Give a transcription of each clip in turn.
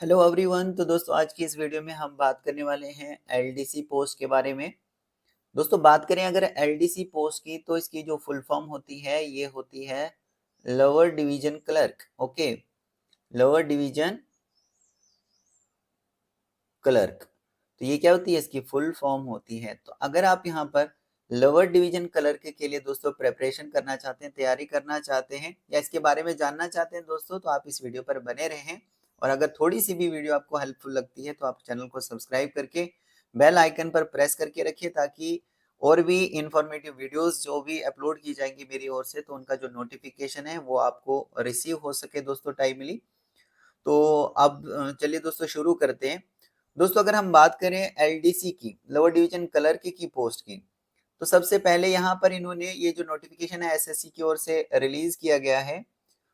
Hello everyone. तो दोस्तों आज की इस वीडियो में हम बात करने वाले हैं एलडीसी पोस्ट के बारे में। दोस्तों बात करें अगर एलडीसी पोस्ट की तो इसकी जो फुल फॉर्म होती है ये होती है lower division clerk. Okay, lower division clerk. तो ये क्या होती है, इसकी फुल फॉर्म होती है। तो अगर आप यहाँ पर लोअर डिवीजन क्लर्क के लिए दोस्तों प्रिपरेशन करना चाहते हैं, तैयारी करना चाहते हैं या इसके बारे में जानना चाहते हैं दोस्तों, तो आप इस वीडियो पर बने रहें। और अगर थोड़ी सी भी वीडियो आपको हेल्पफुल लगती है तो आप चैनल को सब्सक्राइब करके बेल आइकन पर प्रेस करके रखिए, ताकि और भी इंफॉर्मेटिव वीडियोस जो भी अपलोड की जाएंगी मेरी ओर से तो उनका जो नोटिफिकेशन है वो आपको रिसीव हो सके दोस्तों टाइमली। तो अब चलिए दोस्तों शुरू करते हैं। दोस्तों अगर हम बात करें एलडीसी की, लोअर डिवीजन क्लर्क की पोस्ट की, तो सबसे पहले यहाँ पर इन्होंने ये जो नोटिफिकेशन है एसएससी की ओर से रिलीज किया गया है,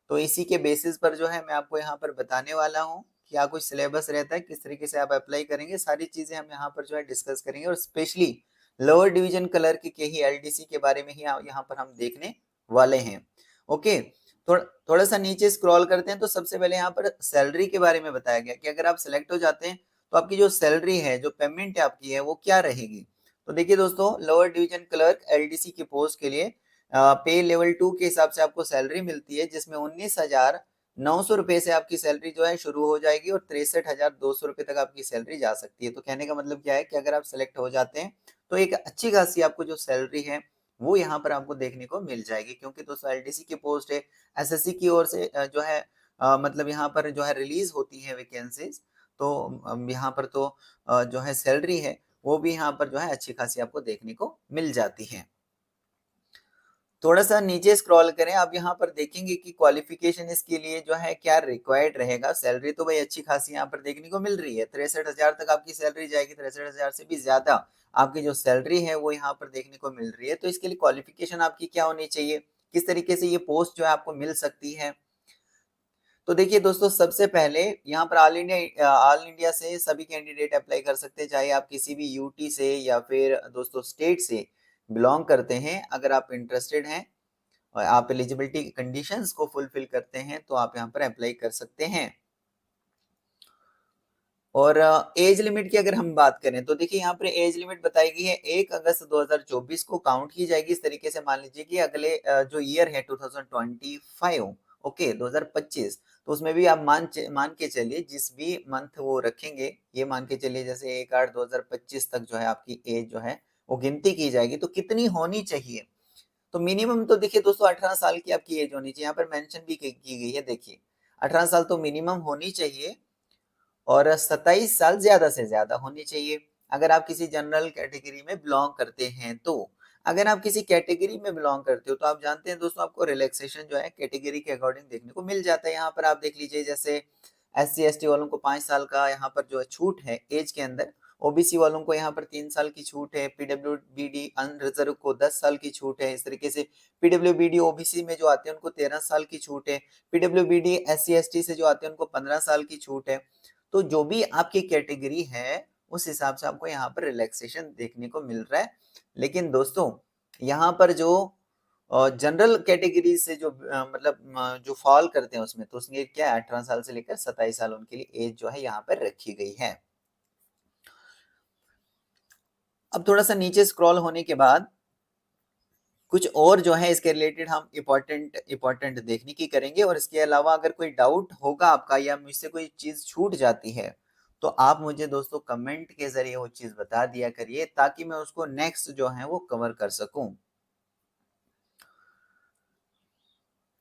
तो इसी के बेसिस पर जो है मैं आपको यहाँ पर बताने वाला हूँ क्या कुछ सिलेबस रहता है, किस तरीके से आप अप्लाई करेंगे, सारी चीजें हम यहाँ पर जो है डिस्कस करेंगे। और स्पेशली लोअर डिवीजन क्लर्क के ही एलडीसी के बारे में ही यहाँ पर हम देखने वाले हैं। ओके, थोड़ा सा नीचे स्क्रॉल करते हैं तो सबसे पहले यहाँ पर सैलरी के बारे में बताया गया कि अगर आप सिलेक्ट हो जाते हैं तो आपकी जो सैलरी है, जो पेमेंट आपकी है वो क्या रहेगी। तो देखिए दोस्तों, लोअर डिवीजन क्लर्क एलडीसी की पोस्ट के लिए पे लेवल 2 के हिसाब से आपको सैलरी मिलती है, जिसमें 19,900 रुपए से आपकी सैलरी जो है शुरू हो जाएगी और 63,200 रुपए तक आपकी सैलरी जा सकती है। तो कहने का मतलब क्या है कि अगर आप सेलेक्ट हो जाते हैं तो एक अच्छी खासी आपको जो सैलरी है वो यहाँ पर आपको देखने को मिल जाएगी, क्योंकि दोस्तों एलडीसी की पोस्ट है, एसएससी की ओर से जो है मतलब यहाँ पर जो है रिलीज होती है वैकेंसीज। तो यहाँ पर तो जो है सैलरी है वो भी यहाँ पर जो है अच्छी खासी आपको देखने को मिल जाती है। थोड़ा सा नीचे स्क्रॉल करें, आप यहाँ पर देखेंगे कि क्वालिफिकेशन इसके लिए जो है क्या रिक्वायर्ड रहेगा। सैलरी तो भाई अच्छी खासी यहाँ पर देखने को मिल रही है, 63,000 तक आपकी सैलरी जाएगी, 63,000 से भी ज्यादा आपकी जो सैलरी है वो यहाँ पर देखने को मिल रही है। तो इसके लिए क्वालिफिकेशन आपकी क्या होनी चाहिए, किस तरीके से ये पोस्ट जो है आपको मिल सकती है। तो देखिए दोस्तों, सबसे पहले यहाँ पर ऑल इंडिया से सभी कैंडिडेट अप्लाई कर सकते हैं, चाहे आप किसी भी यूटी से या फिर दोस्तों स्टेट से बिलोंग करते हैं। अगर आप इंटरेस्टेड हैं और आप एलिजिबिलिटी कंडीशंस को फुलफिल करते हैं तो आप यहाँ पर अप्लाई कर सकते हैं। और एज लिमिट की अगर हम बात करें तो देखिए यहाँ पर एज लिमिट बताई गई है 1 अगस्त 2024 को काउंट की जाएगी। इस तरीके से मान लीजिए कि अगले जो ईयर है 2025, ओके 2025, तो उसमें भी आप मान के चलिए जिस भी मंथ वो रखेंगे, ये मान के चलिए जैसे 1/8/2025 तक जो है आपकी एज जो है वो गिनती की जाएगी। तो कितनी होनी चाहिए, तो मिनिमम तो देखिए दोस्तों 18 साल की आपकी एज होनी चाहिए। यहाँ पर मेंशन भी की गई है, देखिए 18 साल तो मिनिमम होनी चाहिए और 27 साल ज्यादा से ज्यादा होनी चाहिए अगर आप किसी जनरल कैटेगरी में बिलोंग करते हैं। तो अगर आप किसी कैटेगरी में बिलोंग करते हो तो आप जानते हैं दोस्तों आपको रिलैक्सेशन जो है कैटेगरी के अकॉर्डिंग देखने को मिल जाता है। यहाँ पर आप देख लीजिए जैसे एससी एसटी वालों को 5 साल का यहाँ पर जो है छूट है एज के अंदर, ओबीसी वालों को यहाँ पर 3 साल की छूट है, पीडब्ल्यूबीडी अनरिजर्व को 10 साल की छूट है। इस तरीके से पीडब्ल्यूबीडी ओबीसी में जो आते हैं उनको 13 साल की छूट है, पीडब्ल्यूबीडी एससी एसटी से जो आते हैं उनको 15 साल की छूट है। तो जो भी आपकी कैटेगरी है उस हिसाब से आपको यहाँ पर रिलैक्सेशन देखने को मिल रहा है। लेकिन दोस्तों यहाँ पर जो जनरल कैटेगरी से जो मतलब जो फॉल करते हैं उसमें, तो उसमें क्या 18 साल से लेकर 27 साल उनके लिए एज जो है यहाँ पर रखी गई है। अब थोड़ा सा नीचे स्क्रॉल होने के बाद कुछ और जो है इसके रिलेटेड हम इम्पोर्टेंट देखने की करेंगे। और इसके अलावा अगर कोई डाउट होगा आपका या मुझसे कोई चीज छूट जाती है तो आप मुझे दोस्तों कमेंट के जरिए वो चीज बता दिया करिए, ताकि मैं उसको नेक्स्ट जो है वो कवर कर सकूं।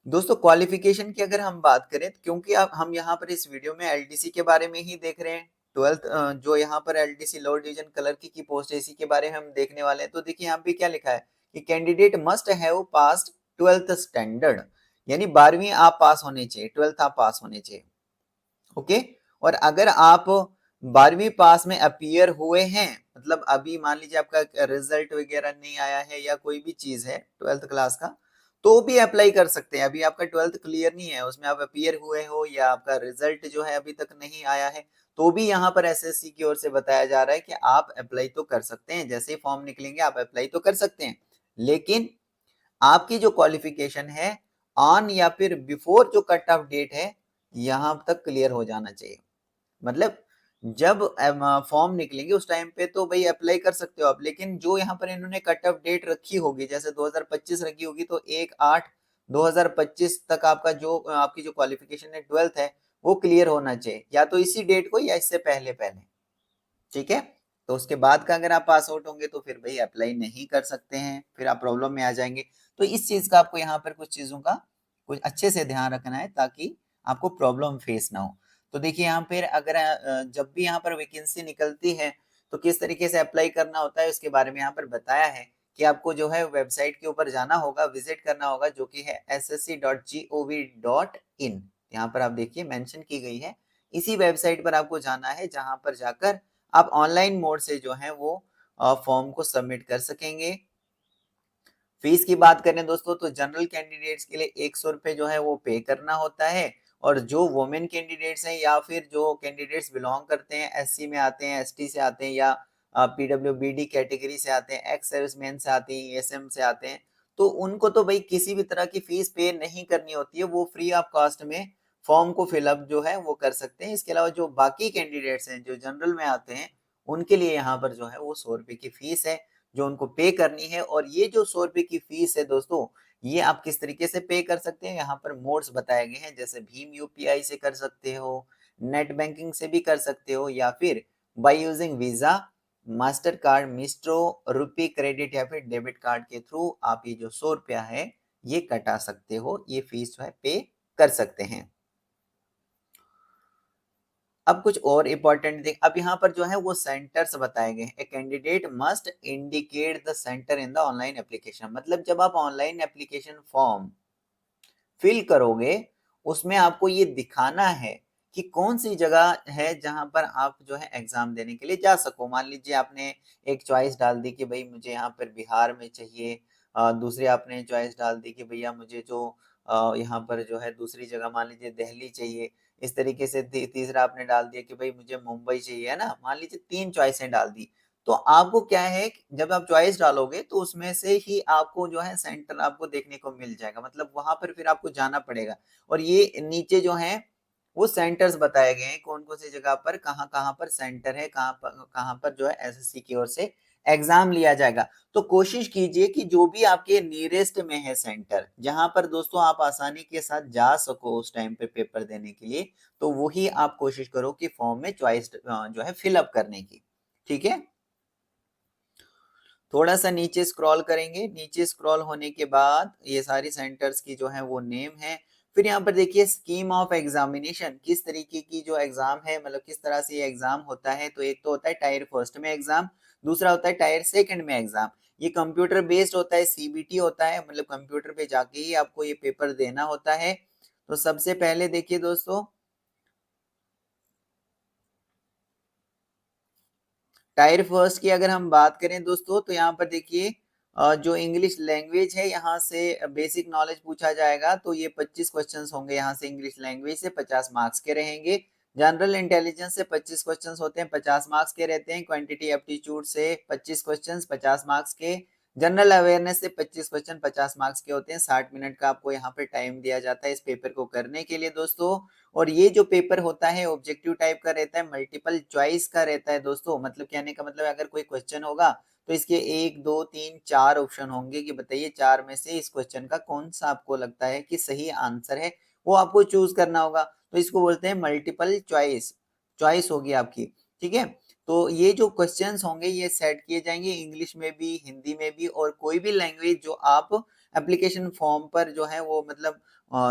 दोस्तों क्वालिफिकेशन की अगर हम बात करें, क्योंकि अब हम यहाँ पर इस वीडियो में एलडीसी के बारे में ही देख रहे हैं, 12th जो यहाँ पर एलडीसी लोअर डिवीजन क्लर्क की पोस्ट है इसी के बारे में हम देखने वाले हैं। तो देखिए यहाँ पे क्या लिखा है कि candidate must have passed 12th standard, यानी 12वीं आप पास होने चाहिए, 12th आप पास होने चाहिए। ओके, और अगर आप 12वीं पास में अपीयर हुए हैं, मतलब अभी मान लीजिए आपका रिजल्ट वगैरह नहीं आया है या कोई भी चीज है 12th क्लास का, तो भी अप्लाई कर सकते हैं। अभी आपका 12th क्लियर नहीं है, उसमें आप अपीयर हुए हो या आपका रिजल्ट जो है अभी तक नहीं आया है, तो भी यहाँ पर एसएससी की ओर से बताया जा रहा है कि आप अप्लाई तो कर सकते हैं। जैसे ही फॉर्म निकलेंगे आप अप्लाई तो कर सकते हैं, लेकिन आपकी जो क्वालिफिकेशन है ऑन या फिर बिफोर जो कट ऑफ डेट है यहां तक क्लियर हो जाना चाहिए। मतलब जब फॉर्म निकलेंगे उस टाइम पे तो भाई अप्लाई कर सकते हो आप, लेकिन जो यहाँ पर इन्होंने कट ऑफ डेट रखी होगी, जैसे 2025 रखी होगी, तो 1/8/2025 तक आपका जो आपकी जो क्वालिफिकेशन है 12th है वो क्लियर होना चाहिए, या तो इसी डेट को या इससे पहले पहले, ठीक है। तो उसके बाद का अगर आप पास आउट होंगे तो फिर भाई अप्लाई नहीं कर सकते हैं, फिर आप प्रॉब्लम में आ जाएंगे। तो इस चीज का आपको यहाँ पर कुछ चीजों का कुछ अच्छे से ध्यान रखना है ताकि आपको प्रॉब्लम फेस ना हो। तो देखिए यहाँ पर अगर जब भी यहाँ पर वैकेंसी निकलती है तो किस तरीके से अप्लाई करना होता है उसके बारे में यहाँ पर बताया है कि आपको जो है वेबसाइट के ऊपर जाना होगा, विजिट करना होगा, जो कि है ssc.gov.in। यहाँ पर आप देखिए मेंशन की गई है, इसी वेबसाइट पर आपको जाना है जहां पर जाकर आप ऑनलाइन मोड से जो है वो फॉर्म को सबमिट कर सकेंगे। फीस की बात करें दोस्तों तो जनरल कैंडिडेट्स के लिए 100 रुपए जो है वो पे करना होता है, और जो वुमेन कैंडिडेट्स हैं या फिर जो कैंडिडेट्स बिलोंग करते हैं एससी में आते हैं, एसटी से आते हैं, या पीडब्ल्यूबीडी कैटेगरी से आते हैं, एक्स सर्विसमैन से आते हैं, ईएसएम से आते हैं, तो उनको तो भाई किसी भी तरह की फीस पे नहीं करनी होती है, वो फ्री ऑफ कॉस्ट में फॉर्म को फिलअप जो है वो कर सकते हैं। इसके अलावा जो बाकी कैंडिडेट्स हैं जो जनरल में आते हैं उनके लिए यहाँ पर जो है वो 100 रुपए की फीस है जो उनको पे करनी है। और ये जो 100 रुपए की फीस है दोस्तों, ये आप किस तरीके से पे कर सकते हैं, यहाँ पर मोड्स बताए गए हैं, जैसे भीम यूपीआई से कर सकते हो, नेट बैंकिंग से भी कर सकते हो, या फिर by using visa, master card, Maestro, rupee credit या फिर डेबिट कार्ड के थ्रू आप ये जो 100 रुपया है ये कटा सकते हो, ये फीस जो है पे कर सकते हैं। अब कुछ और इंपॉर्टेंट देख, अब यहाँ पर जो है वो सेंटर्स बताए गए हैं। A candidate must indicate the centre in the online application, मतलब जब आप ऑनलाइन एप्लीकेशन फॉर्म फिल करोगे उसमें आपको ये दिखाना है कि कौन सी जगह है जहां पर आप जो है एग्जाम देने के लिए जा सको। मान लीजिए आपने एक चॉइस डाल दी कि भाई मुझे यहाँ पर बिहार में चाहिए, दूसरी आपने चॉइस डाल दी कि भैया मुझे जो यहाँ पर जो है दूसरी जगह मान लीजिए दिल्ली चाहिए, इस तरीके से तीसरा आपने डाल दिया कि भाई मुझे मुंबई चाहिए, है ना, मान लीजिए 3 चॉइसें डाल दी। तो आपको क्या है जब आप चॉइस डालोगे तो उसमें से ही आपको जो है सेंटर आपको देखने को मिल जाएगा, मतलब वहां पर फिर आपको जाना पड़ेगा। और ये नीचे जो है वो सेंटर्स बताए गए हैं कौन कौन सी जगह पर कहाँ कहाँ पर सेंटर है, कहाँ पर जो है एसएससी की ओर से एग्जाम लिया जाएगा। तो कोशिश कीजिए कि जो भी आपके नियरेस्ट में है सेंटर जहां पर दोस्तों आप आसानी के साथ जा सको उस टाइम पे पेपर देने के लिए, तो वही आप कोशिश करो कि फॉर्म में चॉइस जो है फिलअप करने की, ठीक है। थोड़ा सा नीचे स्क्रॉल करेंगे, नीचे स्क्रॉल होने के बाद ये सारी सेंटर्स की जो है वो नेम है। फिर यहाँ पर देखिए स्कीम ऑफ एग्जामिनेशन, किस तरीके की जो एग्जाम है, मतलब किस तरह से ये एग्जाम होता है। तो एक तो होता है टायर फर्स्ट में एग्जाम, दूसरा होता है टायर सेकंड में एग्जाम। ये कंप्यूटर बेस्ड होता है, सीबीटी होता है, मतलब कंप्यूटर पे जाके ही आपको ये पेपर देना होता है। तो सबसे पहले देखिए दोस्तों टायर फर्स्ट की अगर हम बात करें दोस्तों तो यहाँ पर देखिए जो इंग्लिश लैंग्वेज है यहाँ से बेसिक नॉलेज पूछा जाएगा, तो ये 25 क्वेश्चंस होंगे यहाँ से इंग्लिश लैंग्वेज से, 50 मार्क्स के रहेंगे। जनरल इंटेलिजेंस से 25 क्वेश्चंस होते हैं, 50 मार्क्स के रहते हैं। क्वांटिटी एप्टीट्यूड से 25 क्वेश्चंस 50 मार्क्स के। जनरल अवेयरनेस से 25 क्वेश्चन 50 मार्क्स के होते हैं। 60 मिनट का आपको यहाँ पे टाइम दिया जाता है इस पेपर को करने के लिए दोस्तों। और ये जो पेपर होता है ऑब्जेक्टिव टाइप का रहता है, मल्टीपल चॉइस का रहता है दोस्तों। मतलब कहने का मतलब अगर कोई क्वेश्चन होगा तो इसके 1 2 3 4 ऑप्शन होंगे कि बताइए चार में से इस क्वेश्चन का कौन सा आपको लगता है कि सही आंसर है, वो आपको चूज करना होगा। तो इसको बोलते हैं मल्टीपल चॉइस, चॉइस होगी आपकी, ठीक है। तो ये जो क्वेश्चंस होंगे ये सेट किए जाएंगे इंग्लिश में भी, हिंदी में भी, और कोई भी लैंग्वेज जो आप एप्लीकेशन फॉर्म पर जो है वो मतलब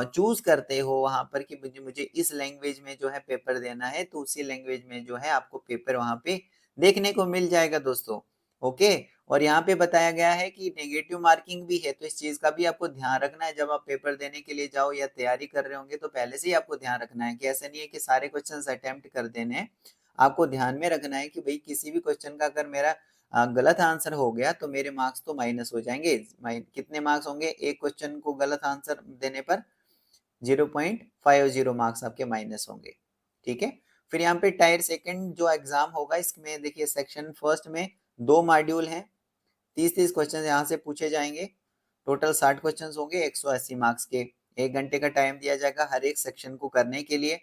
चूज करते हो वहां पर कि मुझे मुझे इस लैंग्वेज में जो है पेपर देना है, तो उसी लैंग्वेज में जो है आपको पेपर वहां पे देखने को मिल जाएगा दोस्तों। ओके। और यहाँ पे बताया गया है कि नेगेटिव मार्किंग भी है, तो इस चीज का भी आपको ध्यान रखना है। जब आप पेपर देने के लिए जाओ या तैयारी कर रहे होंगे तो पहले से ही आपको ध्यान रखना है कि ऐसा नहीं है कि सारे क्वेश्चन अटेम्प्ट कर देने हैं। आपको ध्यान में रखना है कि भाई किसी भी क्वेश्चन का अगर मेरा गलत आंसर हो गया तो मेरे मार्क्स तो माइनस हो जाएंगे। कितने मार्क्स होंगे एक क्वेश्चन को गलत आंसर देने पर? 0.50 मार्क्स आपके माइनस होंगे, ठीक है। फिर यहाँ पे टायर सेकंड जो एग्जाम होगा इसमें देखिए सेक्शन फर्स्ट में 2 मॉड्यूल हैं, 30-30 क्वेश्चन यहाँ से पूछे जाएंगे। टोटल 60 क्वेश्चन होंगे 180 मार्क्स के। 1 घंटे का टाइम दिया जाएगा हर एक सेक्शन को करने के लिए।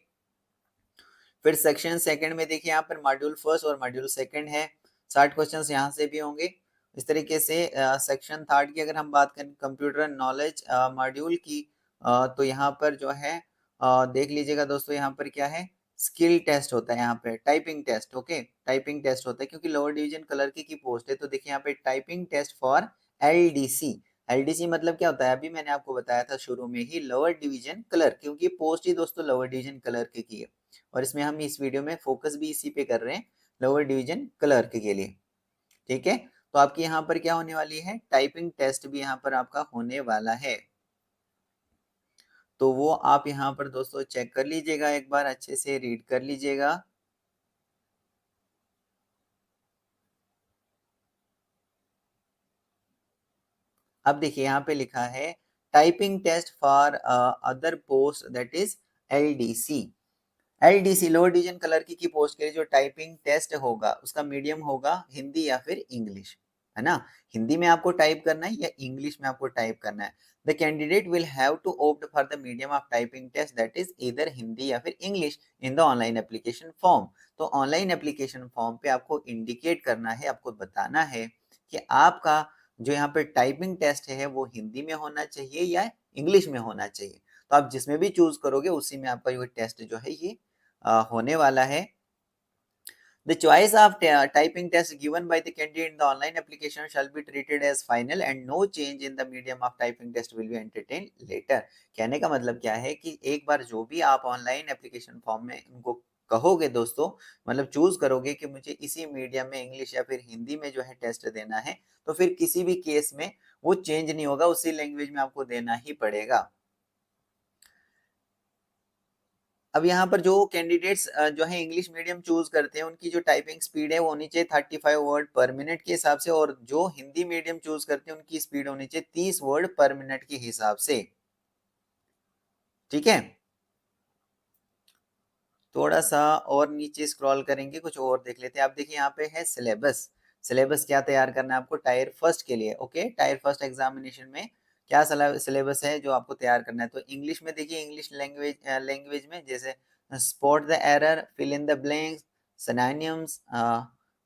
फिर सेक्शन सेकंड में देखिए यहाँ पर मॉड्यूल फर्स्ट और मॉड्यूल सेकंड है, 60 क्वेश्चंस यहाँ से भी होंगे। इस तरीके से सेक्शन थर्ड की अगर हम बात करें कंप्यूटर नॉलेज मॉड्यूल की, तो यहाँ पर जो है देख लीजिएगा दोस्तों, यहाँ पर क्या है, स्किल टेस्ट होता है, यहाँ पे typing test, okay, typing test होता है क्योंकि लोअर डिवीजन क्लर्क की पोस्ट है। तो देखिए यहाँ पे typing test for LDC. LDC मतलब क्या होता है, अभी मैंने आपको बताया था शुरू में ही, लोअर डिवीजन क्लर्क, क्योंकि पोस्ट ही दोस्तों लोअर डिवीजन क्लर्क की है और इसमें हम इस वीडियो में फोकस भी इसी पे कर रहे हैं, लोअर डिवीजन क्लर्क के लिए। ठीक है, तो आपकी यहाँ पर क्या होने वाली है, टाइपिंग टेस्ट भी यहाँ पर आपका होने वाला है। तो वो आप यहाँ पर दोस्तों चेक कर लीजिएगा, एक बार अच्छे से रीड कर लीजिएगा। अब देखिए यहाँ पे लिखा है typing test for other post that is LDC. LDC lower division clerk की पोस्ट के लिए जो टाइपिंग टेस्ट होगा उसका मीडियम होगा हिंदी या फिर इंग्लिश, है ना। हिंदी में आपको टाइप करना है या इंग्लिश में आपको टाइप करना है। The candidate will have to opt for the medium of typing test that is इधर हिंदी या फिर English in the online application form. तो ऑनलाइन एप्लीकेशन फॉर्म पे आपको इंडिकेट करना है, आपको बताना है कि आपका जो यहाँ पे टाइपिंग टेस्ट है वो हिंदी में होना चाहिए या इंग्लिश में होना चाहिए। तो आप जिसमें भी चूज करोगे उसी में आपका ये टेस्ट जो है ये होने वाला है। The choice of typing test given by the candidate in the online application shall be treated as final and no change in the medium of typing test will be entertained later। कहने का मतलब क्या है कि एक बार जो भी आप ऑनलाइन एप्लीकेशन फॉर्म में उनको कहोगे दोस्तों, मतलब चूज करोगे कि मुझे इसी मीडियम में इंग्लिश या फिर हिंदी में जो है टेस्ट देना है, तो फिर किसी भी केस में वो चेंज नहीं होगा, उसी लैंग्वेज में आपको देना ही पड़ेगा। अब यहाँ पर जो कैंडिडेट्स जो है इंग्लिश मीडियम चूज करते हैं उनकी जो टाइपिंग स्पीड है वो होनी चाहिए 35 वर्ड पर मिनट के हिसाब से, और जो हिंदी मीडियम चूज करते हैं उनकी स्पीड होनी चाहिए 30 वर्ड पर मिनट के हिसाब से। ठीक है, थोड़ा सा और नीचे स्क्रॉल करेंगे, कुछ और देख लेते हैं। आप देखिए यहाँ पे है सिलेबस। सिलेबस क्या तैयार करना है आपको टायर फर्स्ट के लिए, ओके, टायर फर्स्ट एग्जामिनेशन में क्या सिलेबस है जो आपको तैयार करना है। तो इंग्लिश में देखिए, इंग्लिश लैंग्वेज में जैसे spot the error, fill in the blanks, synonyms,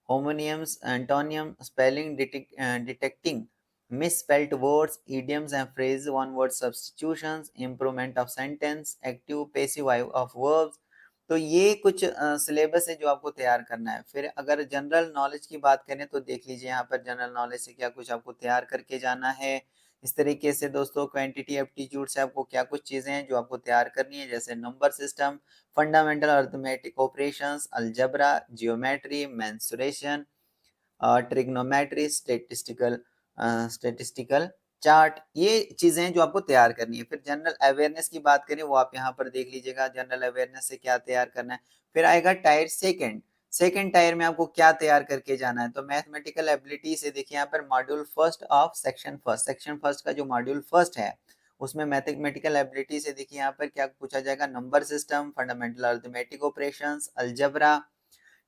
homonyms, antonym, spelling detecting misspelled words, idioms and phrases, one word substitutions, improvement of sentence, active passive of verbs। तो ये कुछ सिलेबस है जो आपको तैयार करना है। फिर अगर जनरल नॉलेज की बात करें तो देख लीजिए यहाँ पर जनरल नॉलेज से क्या कुछ आपको तैयार करके जाना है। इस तरीके से दोस्तों क्वांटिटी एप्टीट्यूड से आपको क्या कुछ चीजें हैं जो आपको तैयार करनी है, जैसे number system, fundamental arithmetic operations, algebra, geometry, mensuration, trigonometry, statistical chart, ये चीजें जो आपको तैयार करनी है। फिर जनरल अवेयरनेस की बात करें वो आप यहाँ पर देख लीजिएगा, जनरल अवेयरनेस से क्या तैयार करना है। फिर आएगा टायर सेकंड। सेकंड टायर में आपको क्या तैयार करके जाना है, तो मैथमेटिकल एबिलिटी से देखिए यहाँ पर module first of section first, section first का जो मॉड्यूल फर्स्ट है उसमें मैथमेटिकल एबिलिटी से देखिए यहाँ पर क्या पूछा जाएगा, number system, fundamental arithmetic operations, algebra,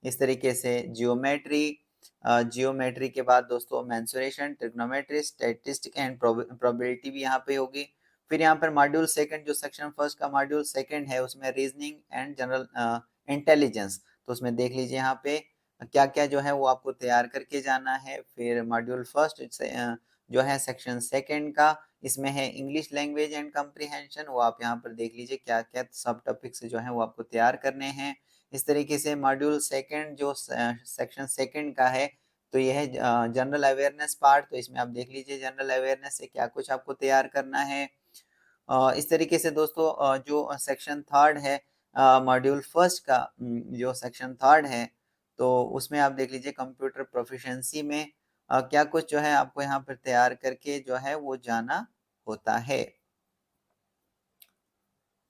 इस तरीके से जियोमेट्री, जियोमेट्री के बाद दोस्तों mensuration, trigonometry, statistic and probability भी यहाँ पे होगी। फिर यहाँ पर मॉड्यूल सेकंड जो सेक्शन फर्स्ट का मॉड्यूल सेकंड है उसमें रीजनिंग एंड जनरल इंटेलिजेंस, तो उसमें देख लीजिए यहाँ पे क्या क्या जो है वो आपको तैयार करके जाना है। फिर मॉड्यूल फर्स्ट जो है सेक्शन सेकंड का, इसमें है इंग्लिश लैंग्वेज एंड कम्प्रीहेंशन, वो आप यहाँ पर देख लीजिए क्या क्या सब टॉपिक्स जो है वो आपको तैयार करने हैं। इस तरीके से मॉड्यूल सेकंड जो सेक्शन सेकंड का है तो यह है जनरल अवेयरनेस पार्ट, तो इसमें आप देख लीजिए जनरल अवेयरनेस से क्या कुछ आपको तैयार करना है। इस तरीके से दोस्तों जो सेक्शन थर्ड है मॉड्यूल फर्स्ट का, जो सेक्शन थर्ड है तो उसमें आप देख लीजिए कंप्यूटर प्रोफिशिएंसी में क्या कुछ जो है आपको यहाँ पर तैयार करके जो है वो जाना होता है।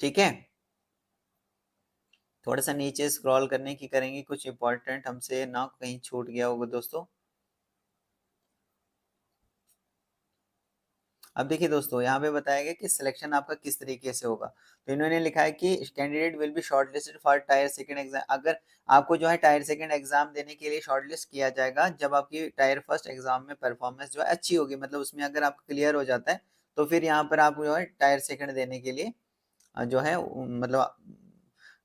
ठीक है, थोड़ा सा नीचे स्क्रॉल करने की करेंगे, कुछ इंपॉर्टेंट हमसे ना कहीं छूट गया होगा दोस्तों। अब देखिए दोस्तों यहाँ पे बताया गया कि सिलेक्शन आपका किस तरीके से होगा। तो इन्होंने लिखा है कि candidate will be shortlisted for tyre second exam. अगर आपको जो है टायर सेकंड एग्जाम देने के लिए शॉर्टलिस्ट किया जाएगा जब आपकी टायर फर्स्ट एग्जाम में परफॉर्मेंस जो है अच्छी होगी, मतलब उसमें अगर आपका क्लियर हो जाता है तो फिर यहाँ पर आप जो है टायर सेकंड देने के लिए जो है मतलब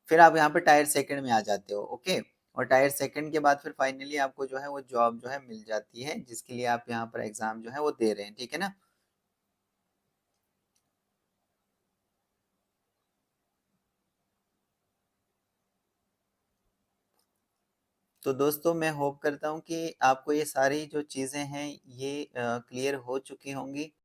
फिर आप यहाँ पे टायर सेकंड में आ जाते हो, ओके। और टायर सेकंड के बाद फिर फाइनली आपको जो है वो जॉब जो है मिल जाती है, जिसके लिए आप यहाँ पर एग्जाम जो है वो दे रहे हैं, ठीक है ना। तो दोस्तों मैं होप करता हूँ कि आपको ये सारी जो चीजें हैं ये क्लियर हो चुकी होंगी।